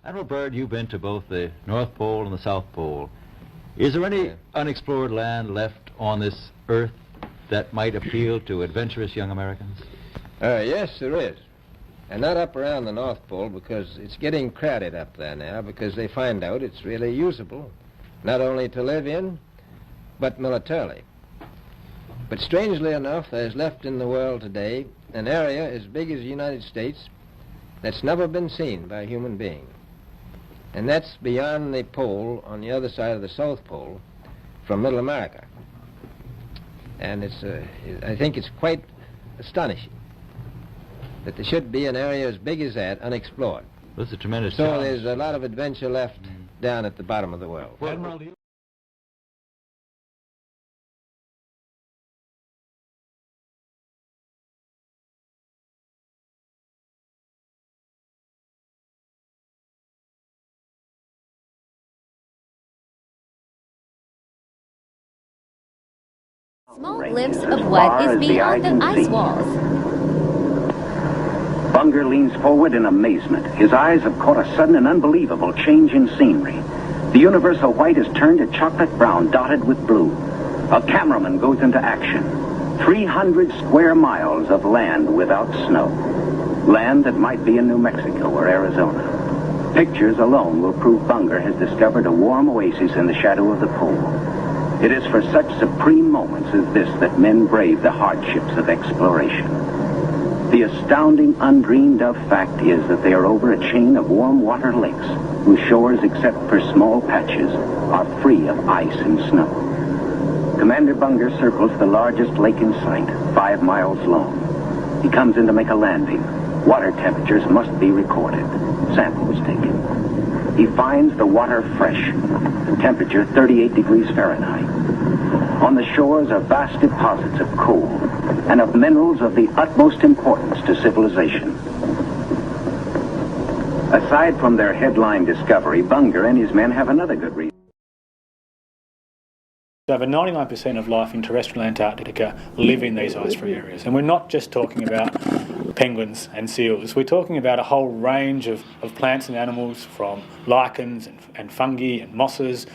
Admiral Byrd, you've been to both the North Pole and the South Pole. Is there any unexplored land left on this Earth that might appeal to adventurous young Americans? Yes, there is. And not up around the North Pole, because it's getting crowded up there now, because they find out it's really usable, not only to live in, but militarily. But strangely enough, there's left in the world today an area as big as the United States that's never been seen by a human being. And that's beyond the pole on the other side of the South Pole from Middle America. And I think it's quite astonishing that there should be an area as big as that unexplored. That's a tremendous So challenge. there's a lot of adventure left down at the bottom of the world. Well, Admiral, Small glimpse of what is beyond the ice walls. Bunger leans forward in amazement. His eyes have caught a sudden and unbelievable change in scenery. The universal white has turned to chocolate brown, dotted with blue. A cameraman goes into action. 300 square miles of land without snow. Land that might be in New Mexico or Arizona. Pictures alone will prove Bunger has discovered a warm oasis in the shadow of the pole. It is for such supreme moments as this that men brave the hardships of exploration. The astounding, undreamed of fact is that they are over a chain of warm water lakes, whose shores, except for small patches, are free of ice and snow. Commander Bunger circles the largest lake in sight, 5 miles long. He comes in to make a landing. Water temperatures must be recorded. Samples taken. He finds the water fresh, the temperature 38 degrees Fahrenheit. On the shores are vast deposits of coal and of minerals of the utmost importance to civilization. Aside from their headline discovery, Bunger and his men have another good reason. Over 99% of life in terrestrial Antarctica live in these ice-free areas. And we're not just talking about penguins and seals. We're talking about a whole range of plants and animals, from lichens and fungi and mosses,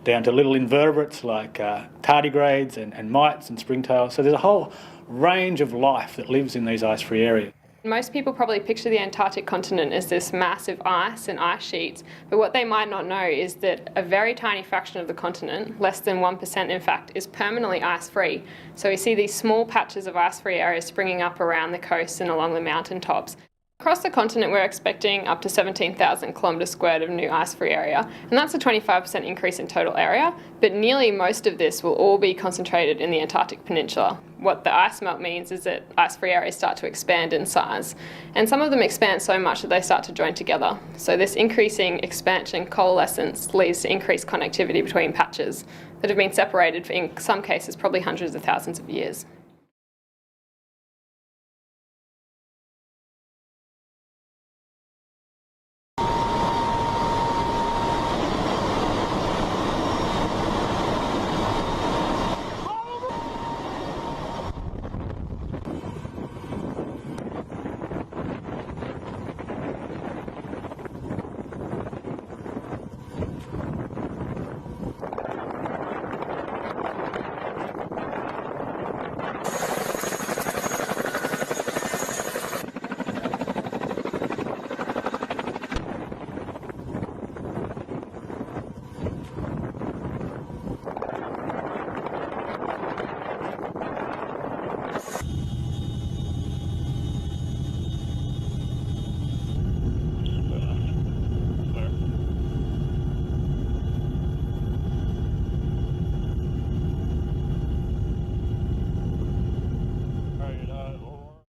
down to little invertebrates like tardigrades and mites and springtails. So there's a whole range of life that lives in these ice-free areas. Most people probably picture the Antarctic continent as this massive ice and ice sheets, but what they might not know is that a very tiny fraction of the continent, less than 1% in fact, is permanently ice-free. So we see these small patches of ice-free areas springing up around the coast and along the mountain tops. Across the continent, we're expecting up to 17,000 kilometres squared of new ice-free area, and that's a 25% increase in total area, but nearly most of this will all be concentrated in the Antarctic Peninsula. What the ice melt means is that ice-free areas start to expand in size, and some of them expand so much that they start to join together. So this increasing expansion coalescence leads to increased connectivity between patches that have been separated for, in some cases, probably hundreds of thousands of years.